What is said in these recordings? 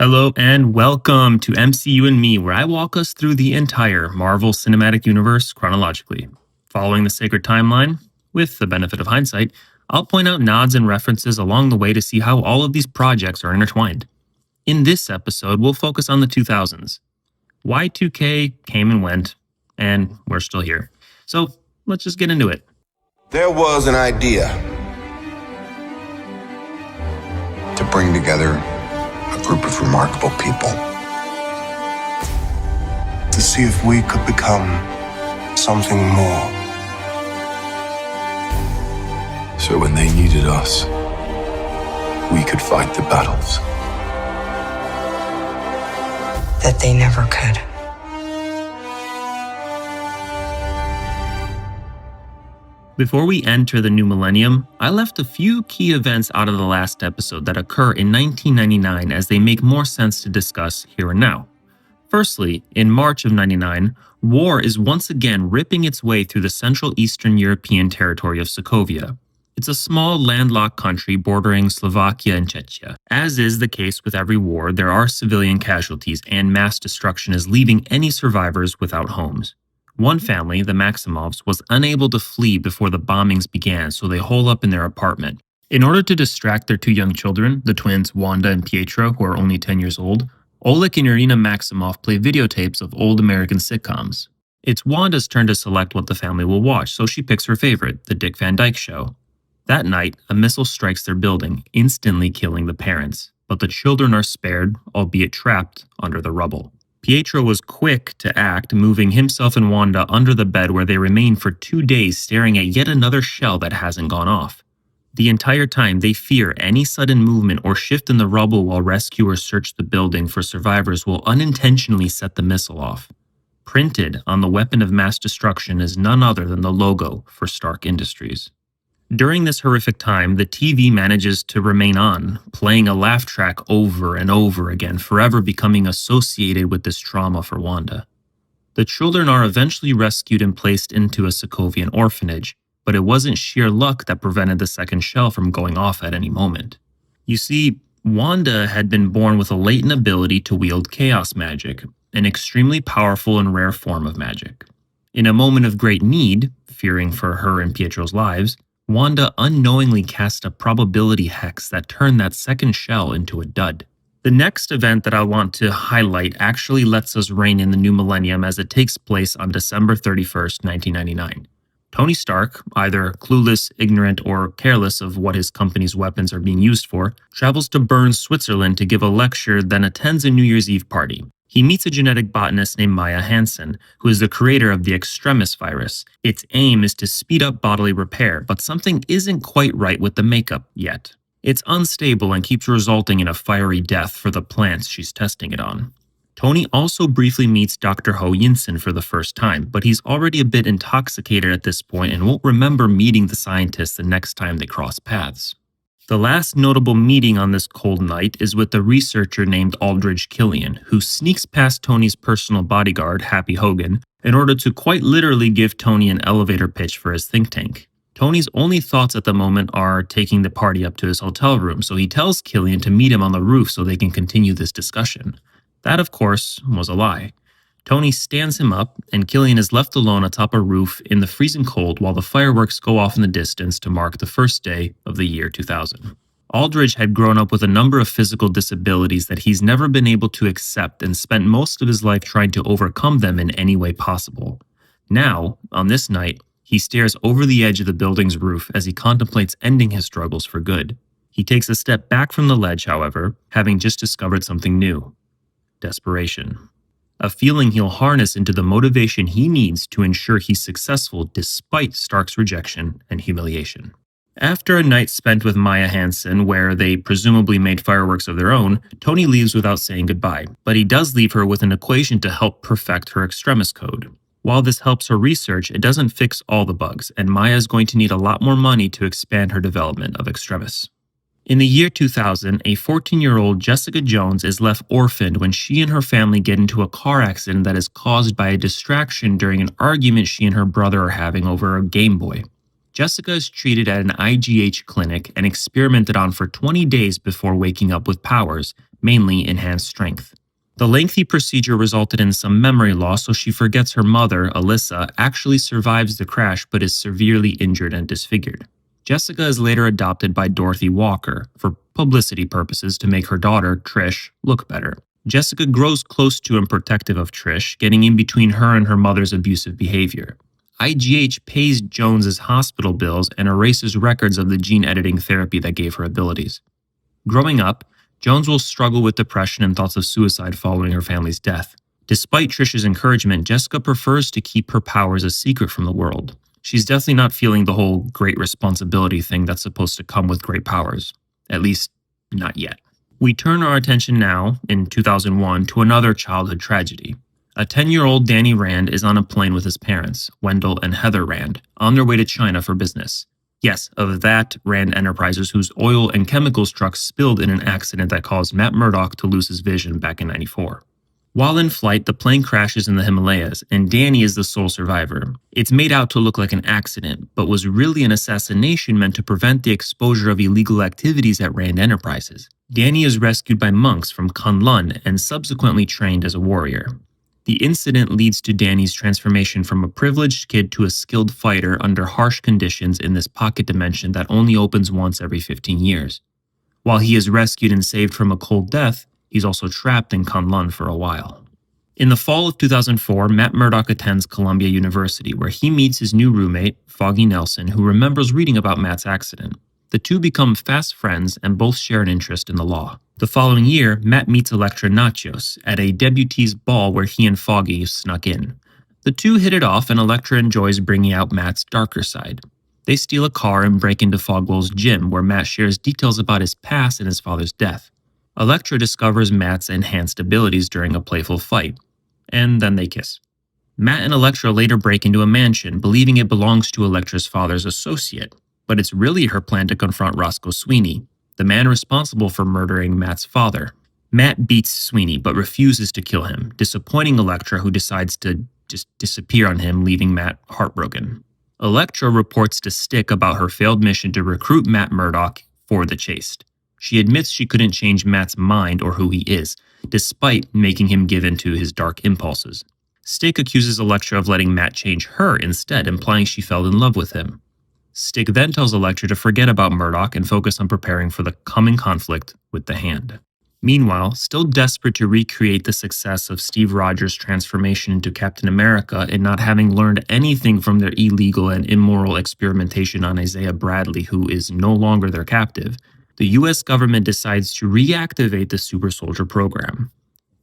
Hello and welcome to MCU&Me, where I walk us through the entire Marvel Cinematic Universe chronologically. Following the Sacred Timeline, with the benefit of hindsight, I'll point out nods and references along the way to see how all of these projects are intertwined. In this episode, we'll focus on the 2000s. Y2K came and went, and we're still here. So let's just get into it. There was an idea to bring together a group of remarkable people to see if we could become something more. So when they needed us, we could fight the battles that they never could. Before we enter the new millennium, I left a few key events out of the last episode that occur in 1999 as they make more sense to discuss here and now. Firstly, in March of 99, war is once again ripping its way through the Central Eastern European territory of Sokovia. It's a small landlocked country bordering Slovakia and Czechia. As is the case with every war, there are civilian casualties and mass destruction is leaving any survivors without homes. One family, the Maximovs, was unable to flee before the bombings began, so they hole up in their apartment. In order to distract their two young children, the twins Wanda and Pietro, who are only 10 years old, Oleg and Irina Maximov play videotapes of old American sitcoms. It's Wanda's turn to select what the family will watch, so she picks her favorite, The Dick Van Dyke Show. That night, a missile strikes their building, instantly killing the parents, but the children are spared, albeit trapped under the rubble. Pietro was quick to act, moving himself and Wanda under the bed where they remain for 2 days staring at yet another shell that hasn't gone off. The entire time, they fear any sudden movement or shift in the rubble while rescuers search the building for survivors will unintentionally set the missile off. Printed on the weapon of mass destruction is none other than the logo for Stark Industries. During this horrific time, the TV manages to remain on, playing a laugh track over and over again, forever becoming associated with this trauma for Wanda. The children are eventually rescued and placed into a Sokovian orphanage, but it wasn't sheer luck that prevented the second shell from going off at any moment. You see, Wanda had been born with a latent ability to wield chaos magic, an extremely powerful and rare form of magic. In a moment of great need, fearing for her and Pietro's lives, Wanda unknowingly cast a probability hex that turned that second shell into a dud. The next event that I want to highlight actually lets us reign in the new millennium as it takes place on December 31st, 1999. Tony Stark, either clueless, ignorant, or careless of what his company's weapons are being used for, travels to Bern, Switzerland to give a lecture, then attends a New Year's Eve party. He meets a genetic botanist named Maya Hansen, who is the creator of the Extremis virus. Its aim is to speed up bodily repair, but something isn't quite right with the makeup yet. It's unstable and keeps resulting in a fiery death for the plants she's testing it on. Tony also briefly meets Dr. Ho Yinsen for the first time, but he's already a bit intoxicated at this point and won't remember meeting the scientist the next time they cross paths. The last notable meeting on this cold night is with a researcher named Aldridge Killian, who sneaks past Tony's personal bodyguard, Happy Hogan, in order to quite literally give Tony an elevator pitch for his think tank. Tony's only thoughts at the moment are taking the party up to his hotel room, so he tells Killian to meet him on the roof so they can continue this discussion. That, of course, was a lie. Tony stands him up, and Killian is left alone atop a roof in the freezing cold while the fireworks go off in the distance to mark the first day of the year 2000. Aldridge had grown up with a number of physical disabilities that he's never been able to accept and spent most of his life trying to overcome them in any way possible. Now, on this night, he stares over the edge of the building's roof as he contemplates ending his struggles for good. He takes a step back from the ledge, however, having just discovered something new: desperation. A feeling he'll harness into the motivation he needs to ensure he's successful despite Stark's rejection and humiliation. After a night spent with Maya Hansen, where they presumably made fireworks of their own, Tony leaves without saying goodbye, but he does leave her with an equation to help perfect her Extremis code. While this helps her research, it doesn't fix all the bugs, and Maya is going to need a lot more money to expand her development of Extremis. In the year 2000, a 14-year-old Jessica Jones is left orphaned when she and her family get into a car accident that is caused by a distraction during an argument she and her brother are having over a Game Boy. Jessica is treated at an IGH clinic and experimented on for 20 days before waking up with powers, mainly enhanced strength. The lengthy procedure resulted in some memory loss, so she forgets her mother, Alyssa, actually survives the crash but is severely injured and disfigured. Jessica is later adopted by Dorothy Walker for publicity purposes to make her daughter, Trish, look better. Jessica grows close to and protective of Trish, getting in between her and her mother's abusive behavior. IGH pays Jones's hospital bills and erases records of the gene editing therapy that gave her abilities. Growing up, Jones will struggle with depression and thoughts of suicide following her family's death. Despite Trish's encouragement, Jessica prefers to keep her powers a secret from the world. She's definitely not feeling the whole great responsibility thing that's supposed to come with great powers. At least, not yet. We turn our attention now, in 2001, to another childhood tragedy. A 10-year-old Danny Rand is on a plane with his parents, Wendell and Heather Rand, on their way to China for business. Yes, of that Rand Enterprises whose oil and chemicals truck spilled in an accident that caused Matt Murdock to lose his vision back in '94. While in flight, the plane crashes in the Himalayas, and Danny is the sole survivor. It's made out to look like an accident, but was really an assassination meant to prevent the exposure of illegal activities at Rand Enterprises. Danny is rescued by monks from Kunlun and subsequently trained as a warrior. The incident leads to Danny's transformation from a privileged kid to a skilled fighter under harsh conditions in this pocket dimension that only opens once every 15 years. While he is rescued and saved from a cold death, he's also trapped in Kunlun for a while. In the fall of 2004, Matt Murdock attends Columbia University, where he meets his new roommate, Foggy Nelson, who remembers reading about Matt's accident. The two become fast friends and both share an interest in the law. The following year, Matt meets Electra Nachos at a debutee's ball where he and Foggy snuck in. The two hit it off, and Electra enjoys bringing out Matt's darker side. They steal a car and break into Fogwell's gym, where Matt shares details about his past and his father's death. Electra discovers Matt's enhanced abilities during a playful fight, and then they kiss. Matt and Electra later break into a mansion, believing it belongs to Electra's father's associate, but it's really her plan to confront Roscoe Sweeney, the man responsible for murdering Matt's father. Matt beats Sweeney, but refuses to kill him, disappointing Electra, who decides to just disappear on him, leaving Matt heartbroken. Electra reports to Stick about her failed mission to recruit Matt Murdock for the chase. She admits she couldn't change Matt's mind or who he is, despite making him give in to his dark impulses. Stick accuses Electra of letting Matt change her instead, implying she fell in love with him. Stick then tells Electra to forget about Murdock and focus on preparing for the coming conflict with the Hand. Meanwhile, still desperate to recreate the success of Steve Rogers' transformation into Captain America and not having learned anything from their illegal and immoral experimentation on Isaiah Bradley, who is no longer their captive, the US government decides to reactivate the Super Soldier program.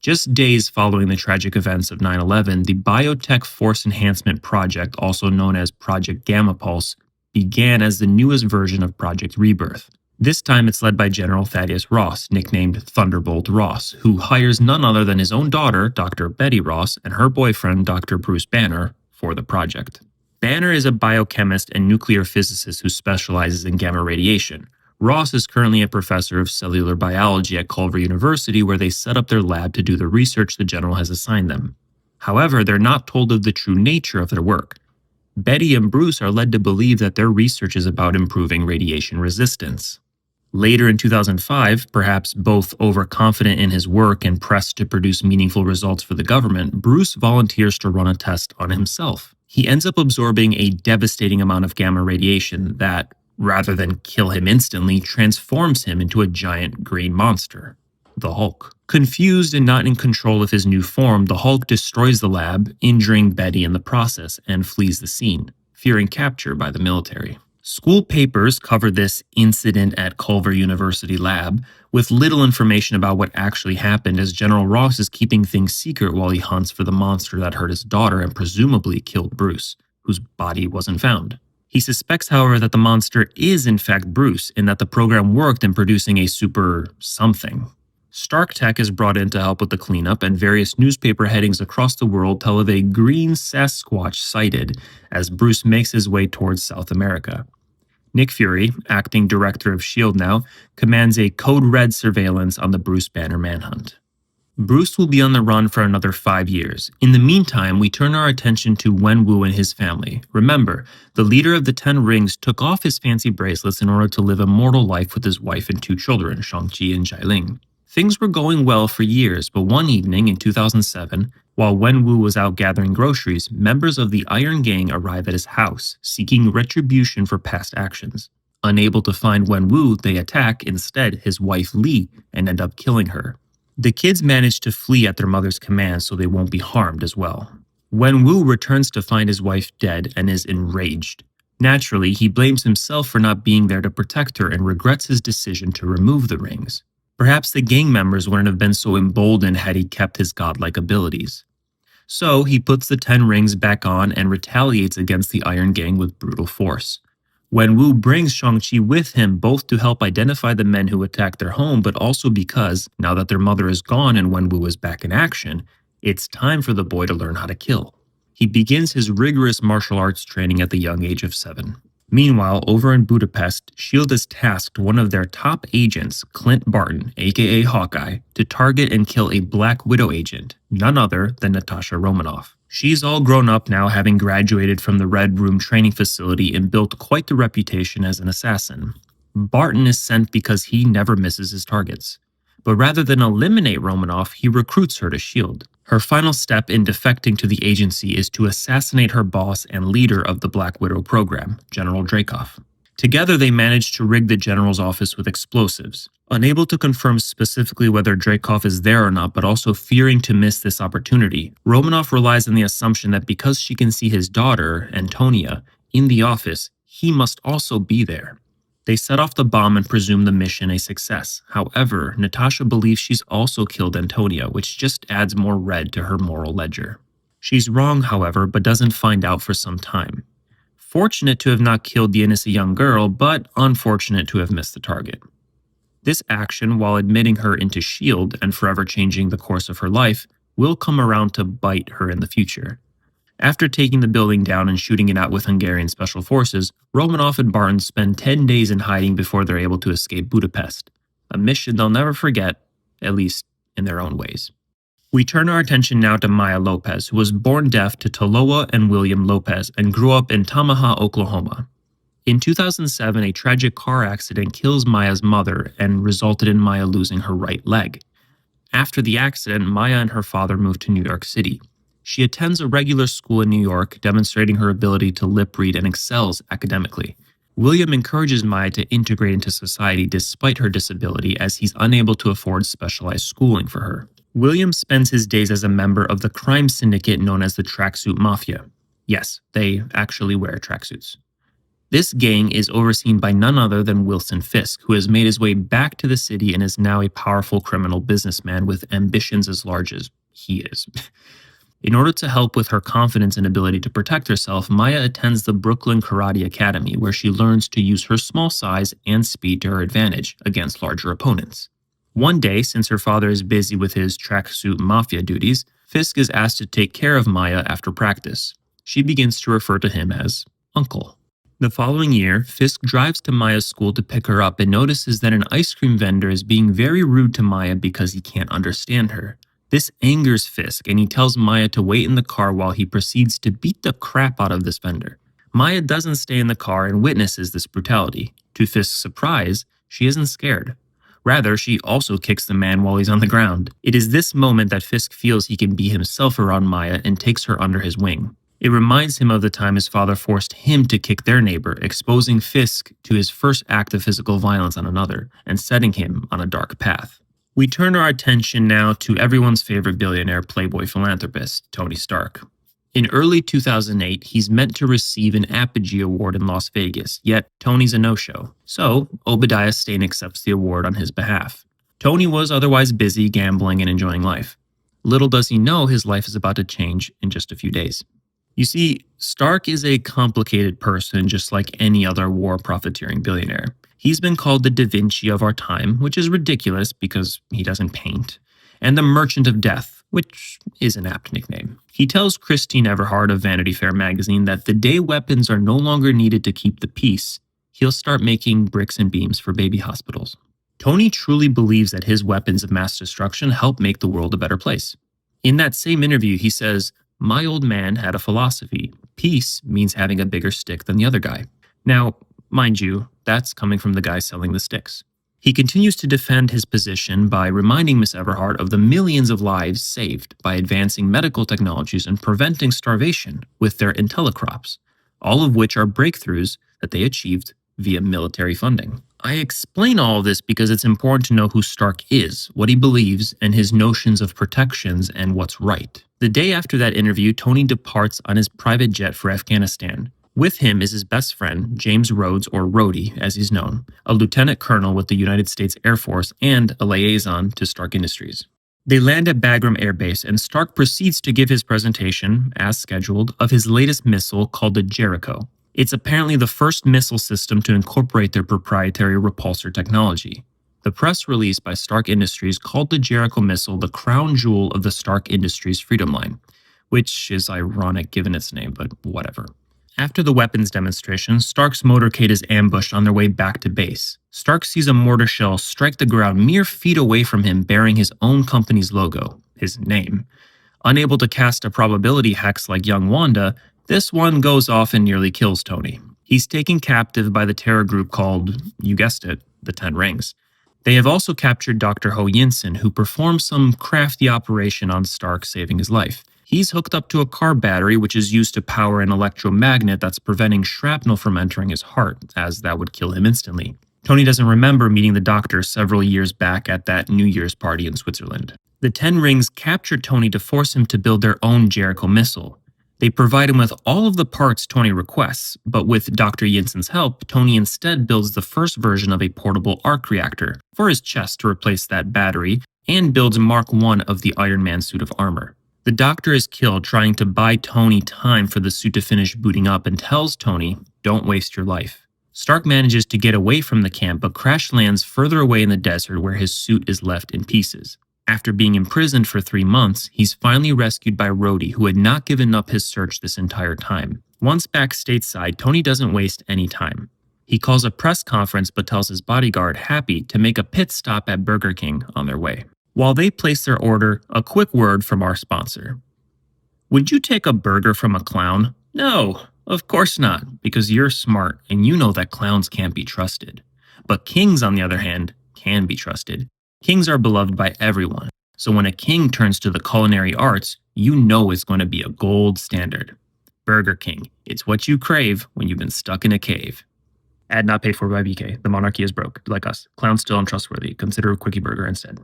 Just days following the tragic events of 9/11, the Biotech Force Enhancement Project, also known as Project Gamma Pulse, began as the newest version of Project Rebirth. This time it's led by General Thaddeus Ross, nicknamed Thunderbolt Ross, who hires none other than his own daughter, Dr. Betty Ross, and her boyfriend, Dr. Bruce Banner, for the project. Banner is a biochemist and nuclear physicist who specializes in gamma radiation. Ross is currently a professor of cellular biology at Culver University, where they set up their lab to do the research the general has assigned them. However, they're not told of the true nature of their work. Betty and Bruce are led to believe that their research is about improving radiation resistance. Later in 2005, perhaps both overconfident in his work and pressed to produce meaningful results for the government, Bruce volunteers to run a test on himself. He ends up absorbing a devastating amount of gamma radiation that, rather than kill him instantly, transforms him into a giant green monster, the Hulk. Confused and not in control of his new form, the Hulk destroys the lab, injuring Betty in the process, and flees the scene, fearing capture by the military. School papers cover this incident at Culver University lab, with little information about what actually happened, as General Ross is keeping things secret while he hunts for the monster that hurt his daughter and presumably killed Bruce, whose body wasn't found. He suspects, however, that the monster is in fact Bruce, and that the program worked in producing a super something. Stark Tech is brought in to help with the cleanup, and various newspaper headings across the world tell of a green Sasquatch sighted as Bruce makes his way towards South America. Nick Fury, acting director of S.H.I.E.L.D. now, commands a Code Red surveillance on the Bruce Banner manhunt. Bruce will be on the run for another 5 years. In the meantime, we turn our attention to Wenwu and his family. Remember, the leader of the 10 Rings took off his fancy bracelets in order to live a mortal life with his wife and 2 children, Shang-Chi and Jai Ling. Things were going well for years, but one evening in 2007, while Wenwu was out gathering groceries, members of the Iron Gang arrive at his house, seeking retribution for past actions. Unable to find Wenwu, they attack, instead, his wife Lee and end up killing her. The kids manage to flee at their mother's command so they won't be harmed as well. Wenwu returns to find his wife dead and is enraged. Naturally, he blames himself for not being there to protect her and regrets his decision to remove the rings. Perhaps the gang members wouldn't have been so emboldened had he kept his godlike abilities. So he puts the 10 rings back on and retaliates against the Iron Gang with brutal force. Wenwu brings Shang-Chi with him both to help identify the men who attacked their home, but also because, now that their mother is gone and Wenwu is back in action, it's time for the boy to learn how to kill. He begins his rigorous martial arts training at the young age of 7. Meanwhile, over in Budapest, S.H.I.E.L.D. has tasked one of their top agents, Clint Barton, aka Hawkeye, to target and kill a Black Widow agent, none other than Natasha Romanoff. She's all grown up now, having graduated from the Red Room training facility and built quite the reputation as an assassin. Barton is sent because he never misses his targets. But rather than eliminate Romanoff, he recruits her to S.H.I.E.L.D. Her final step in defecting to the agency is to assassinate her boss and leader of the Black Widow program, General Dreykov. Together, they manage to rig the general's office with explosives. Unable to confirm specifically whether Dreykov is there or not, but also fearing to miss this opportunity, Romanoff relies on the assumption that because she can see his daughter, Antonia, in the office, he must also be there. They set off the bomb and presume the mission a success. However, Natasha believes she's also killed Antonia, which just adds more red to her moral ledger. She's wrong, however, but doesn't find out for some time. Fortunate to have not killed the innocent young girl, but unfortunate to have missed the target. This action, while admitting her into S.H.I.E.L.D. and forever changing the course of her life, will come around to bite her in the future. After taking the building down and shooting it out with Hungarian special forces, Romanoff and Barton spend 10 days in hiding before they're able to escape Budapest, a mission they'll never forget, at least in their own ways. We turn our attention now to Maya Lopez, who was born deaf to Taloa and William Lopez and grew up in Tamaha, Oklahoma. In 2007, a tragic car accident kills Maya's mother and resulted in Maya losing her right leg. After the accident, Maya and her father moved to New York City. She attends a regular school in New York, demonstrating her ability to lip read and excels academically. William encourages Maya to integrate into society despite her disability, as he's unable to afford specialized schooling for her. William spends his days as a member of the crime syndicate known as the Tracksuit Mafia. Yes, they actually wear tracksuits. This gang is overseen by none other than Wilson Fisk, who has made his way back to the city and is now a powerful criminal businessman with ambitions as large as he is. In order to help with her confidence and ability to protect herself, Maya attends the Brooklyn Karate Academy, where she learns to use her small size and speed to her advantage against larger opponents. One day, since her father is busy with his tracksuit mafia duties, Fisk is asked to take care of Maya after practice. She begins to refer to him as Uncle. The following year, Fisk drives to Maya's school to pick her up and notices that an ice cream vendor is being very rude to Maya because he can't understand her. This angers Fisk, and he tells Maya to wait in the car while he proceeds to beat the crap out of this vendor. Maya doesn't stay in the car and witnesses this brutality. To Fisk's surprise, she isn't scared. Rather, she also kicks the man while he's on the ground. It is this moment that Fisk feels he can be himself around Maya and takes her under his wing. It reminds him of the time his father forced him to kick their neighbor, exposing Fisk to his first act of physical violence on another, and setting him on a dark path. We turn our attention now to everyone's favorite billionaire playboy philanthropist, Tony Stark. In early 2008, he's meant to receive an Apogee Award in Las Vegas, yet Tony's a no-show. So, Obadiah Stane accepts the award on his behalf. Tony was otherwise busy gambling and enjoying life. Little does he know his life is about to change in just a few days. You see, Stark is a complicated person just like any other war profiteering billionaire. He's been called the Da Vinci of our time, which is ridiculous because he doesn't paint, and the Merchant of Death, which is an apt nickname. He tells Christine Everhart of Vanity Fair magazine that the day weapons are no longer needed to keep the peace, he'll start making bricks and beams for baby hospitals. Tony truly believes that his weapons of mass destruction help make the world a better place. In that same interview, he says, "My old man had a philosophy. Peace means having a bigger stick than the other guy." Now, mind you, that's coming from the guy selling the sticks. He continues to defend his position by reminding Miss Everhart of the millions of lives saved by advancing medical technologies and preventing starvation with their IntelliCrops, all of which are breakthroughs that they achieved via military funding. I explain all of this because it's important to know who Stark is, what he believes, and his notions of protections and what's right. The day after that interview, Tony departs on his private jet for Afghanistan. With him is his best friend, James Rhodes, or Rhodey, as he's known, a lieutenant colonel with the United States Air Force and a liaison to Stark Industries. They land at Bagram Air Base, and Stark proceeds to give his presentation, as scheduled, of his latest missile called the Jericho. It's apparently the first missile system to incorporate their proprietary repulsor technology. The press release by Stark Industries called the Jericho missile the crown jewel of the Stark Industries Freedom Line, which is ironic given its name, but whatever. After the weapons demonstration, Stark's motorcade is ambushed on their way back to base. Stark sees a mortar shell strike the ground mere feet away from him bearing his own company's logo, his name. Unable to cast a probability hex like young Wanda, this one goes off and nearly kills Tony. He's taken captive by the terror group called, you guessed it, the Ten Rings. They have also captured Dr. Ho Yinsen, who performed some crafty operation on Stark, saving his life. He's hooked up to a car battery, which is used to power an electromagnet that's preventing shrapnel from entering his heart, as that would kill him instantly. Tony doesn't remember meeting the doctor several years back at that New Year's party in Switzerland. The Ten Rings captured Tony to force him to build their own Jericho missile. They provide him with all of the parts Tony requests, but with Dr. Yinsen's help, Tony instead builds the first version of a portable arc reactor for his chest to replace that battery, and builds Mark I of the Iron Man suit of armor. The doctor is killed trying to buy Tony time for the suit to finish booting up and tells Tony, "Don't waste your life." Stark manages to get away from the camp but crash lands further away in the desert where his suit is left in pieces. After being imprisoned for 3 months, he's finally rescued by Rhodey, who had not given up his search this entire time. Once back stateside, Tony doesn't waste any time. He calls a press conference but tells his bodyguard, Happy, to make a pit stop at Burger King on their way. While they place their order, a quick word from our sponsor. Would you take a burger from a clown? No, of course not, because you're smart and you know that clowns can't be trusted. But kings, on the other hand, can be trusted. Kings are beloved by everyone, so when a king turns to the culinary arts, you know it's going to be a gold standard. Burger King, it's what you crave when you've been stuck in a cave. Ad not paid for by BK. The monarchy is broke. Like us. Clowns still untrustworthy. Consider a quickie burger instead.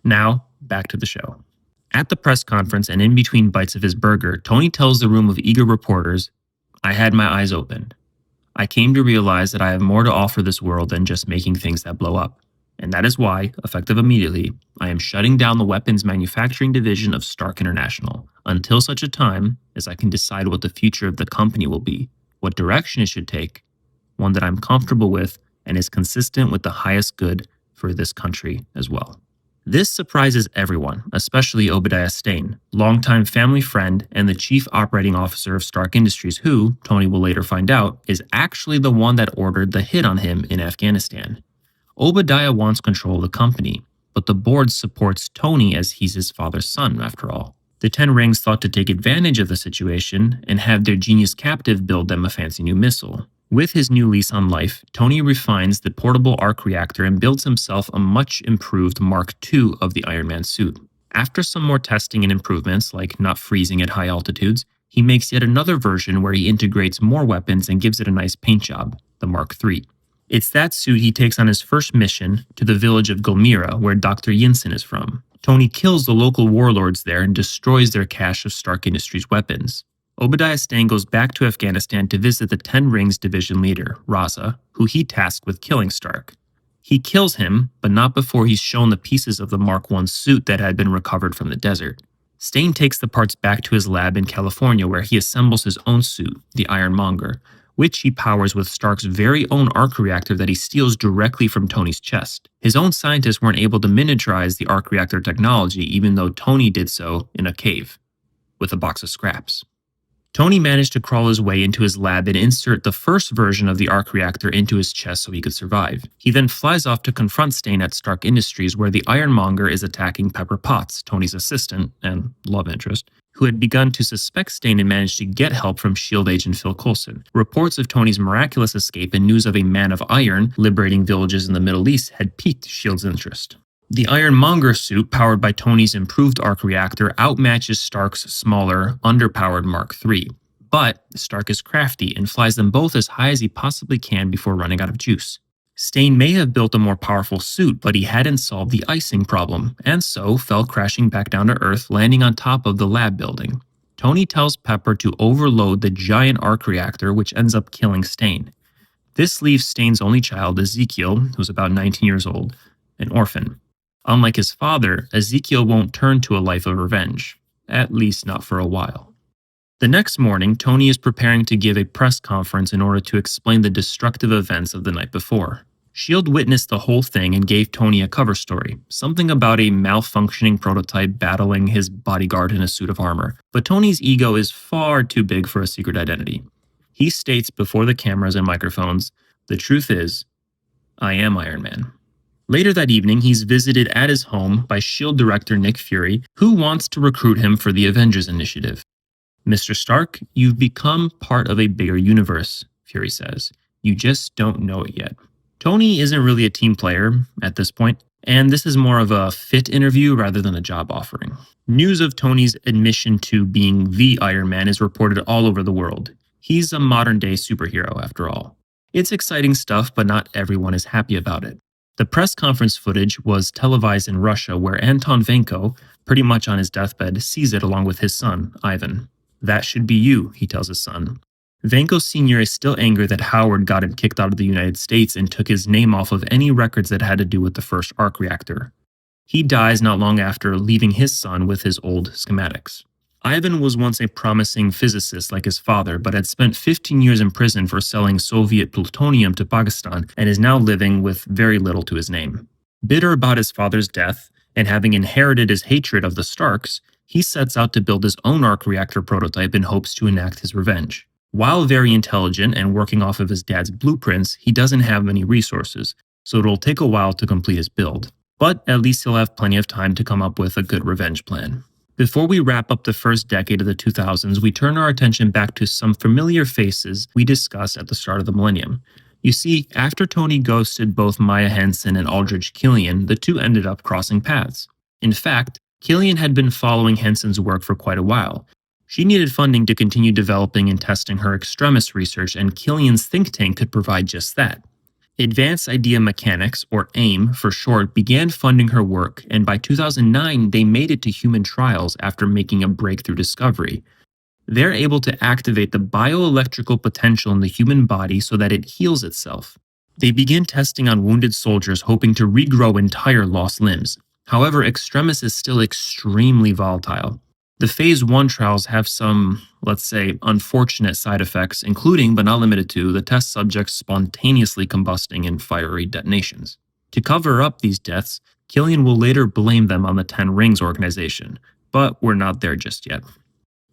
Now, back to the show. At the press conference and in between bites of his burger, Tony tells the room of eager reporters, I had my eyes opened. I came to realize that I have more to offer this world than just making things that blow up. And that is why, effective immediately, I am shutting down the weapons manufacturing division of Stark International until such a time as I can decide what the future of the company will be, what direction it should take, one that I'm comfortable with and is consistent with the highest good for this country as well. This surprises everyone, especially Obadiah Stane, longtime family friend and the chief operating officer of Stark Industries who, Tony will later find out, is actually the one that ordered the hit on him in Afghanistan. Obadiah wants control of the company, but the board supports Tony as he's his father's son, after all. The Ten Rings thought to take advantage of the situation and have their genius captive build them a fancy new missile. With his new lease on life, Tony refines the portable arc reactor and builds himself a much improved Mark II of the Iron Man suit. After some more testing and improvements, like not freezing at high altitudes, he makes yet another version where he integrates more weapons and gives it a nice paint job, the Mark III. It's that suit he takes on his first mission to the village of Gulmira, where Dr. Yinsen is from. Tony kills the local warlords there and destroys their cache of Stark Industries weapons. Obadiah Stane goes back to Afghanistan to visit the Ten Rings division leader, Raza, who he tasked with killing Stark. He kills him, but not before he's shown the pieces of the Mark I suit that had been recovered from the desert. Stane takes the parts back to his lab in California where he assembles his own suit, the Ironmonger, which he powers with Stark's very own arc reactor that he steals directly from Tony's chest. His own scientists weren't able to miniaturize the arc reactor technology even though Tony did so in a cave, with a box of scraps. Tony managed to crawl his way into his lab and insert the first version of the arc reactor into his chest so he could survive. He then flies off to confront Stane at Stark Industries where the Ironmonger is attacking Pepper Potts, Tony's assistant and love interest, who had begun to suspect Stane and managed to get help from S.H.I.E.L.D. agent Phil Coulson. Reports of Tony's miraculous escape and news of a Man of Iron liberating villages in the Middle East had piqued S.H.I.E.L.D.'s interest. The Ironmonger suit, powered by Tony's improved arc reactor, outmatches Stark's smaller, underpowered Mark III. But Stark is crafty and flies them both as high as he possibly can before running out of juice. Stane may have built a more powerful suit, but he hadn't solved the icing problem, and so fell crashing back down to Earth, landing on top of the lab building. Tony tells Pepper to overload the giant arc reactor, which ends up killing Stane. This leaves Stane's only child, Ezekiel, who's about 19 years old, an orphan. Unlike his father, Ezekiel won't turn to a life of revenge, at least not for a while. The next morning, Tony is preparing to give a press conference in order to explain the destructive events of the night before. S.H.I.E.L.D. witnessed the whole thing and gave Tony a cover story, something about a malfunctioning prototype battling his bodyguard in a suit of armor. But Tony's ego is far too big for a secret identity. He states before the cameras and microphones, "The truth is, I am Iron Man." Later that evening, he's visited at his home by S.H.I.E.L.D. director Nick Fury, who wants to recruit him for the Avengers Initiative. "Mr. Stark, you've become part of a bigger universe," Fury says. "You just don't know it yet." Tony isn't really a team player at this point, and this is more of a fit interview rather than a job offering. News of Tony's admission to being the Iron Man is reported all over the world. He's a modern-day superhero, after all. It's exciting stuff, but not everyone is happy about it. The press conference footage was televised in Russia, where Anton Vanko, pretty much on his deathbed, sees it along with his son, Ivan. "That should be you," he tells his son. Vanko Sr. is still angry that Howard got him kicked out of the United States and took his name off of any records that had to do with the first arc reactor. He dies not long after, leaving his son with his old schematics. Ivan was once a promising physicist like his father, but had spent 15 years in prison for selling Soviet plutonium to Pakistan and is now living with very little to his name. Bitter about his father's death, and having inherited his hatred of the Starks, he sets out to build his own arc reactor prototype in hopes to enact his revenge. While very intelligent and working off of his dad's blueprints, he doesn't have many resources, so it'll take a while to complete his build. But at least he'll have plenty of time to come up with a good revenge plan. Before we wrap up the first decade of the 2000s, we turn our attention back to some familiar faces we discussed at the start of the millennium. You see, after Tony ghosted both Maya Hansen and Aldrich Killian, the two ended up crossing paths. In fact, Killian had been following Hansen's work for quite a while. She needed funding to continue developing and testing her extremis research, and Killian's think tank could provide just that. Advanced Idea Mechanics, or AIM for short, began funding her work, and by 2009 they made it to human trials after making a breakthrough discovery. They're able to activate the bioelectrical potential in the human body so that it heals itself. They begin testing on wounded soldiers, hoping to regrow entire lost limbs. However, extremis is still extremely volatile. The Phase 1 trials have some, let's say, unfortunate side effects, including, but not limited to, the test subjects spontaneously combusting in fiery detonations. To cover up these deaths, Killian will later blame them on the Ten Rings organization, but we're not there just yet.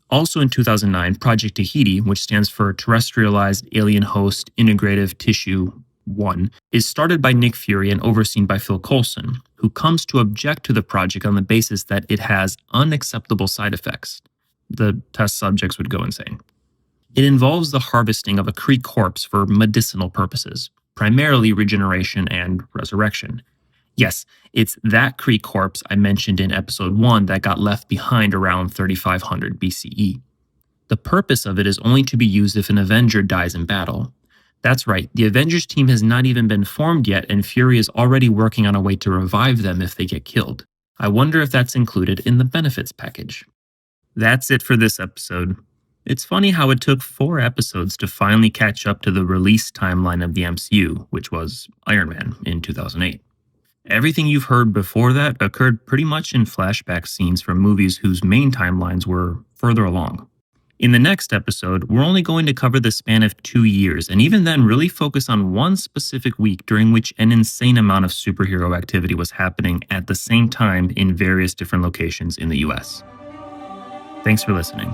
Also in 2009, Project Tahiti, which stands for Terrestrialized Alien Host Integrative Tissue 1, is started by Nick Fury and overseen by Phil Coulson, who comes to object to the project on the basis that it has unacceptable side effects. The test subjects would go insane. It involves the harvesting of a Kree corpse for medicinal purposes, primarily regeneration and resurrection. Yes, it's that Kree corpse I mentioned in episode 1 that got left behind around 3500 BCE. The purpose of it is only to be used if an Avenger dies in battle. That's right, the Avengers team has not even been formed yet, and Fury is already working on a way to revive them if they get killed. I wonder if that's included in the benefits package. That's it for this episode. It's funny how it took 4 episodes to finally catch up to the release timeline of the MCU, which was Iron Man in 2008. Everything you've heard before that occurred pretty much in flashback scenes from movies whose main timelines were further along. In the next episode, we're only going to cover the span of 2 years, and even then really focus on one specific week during which an insane amount of superhero activity was happening at the same time in various different locations in the US. Thanks for listening.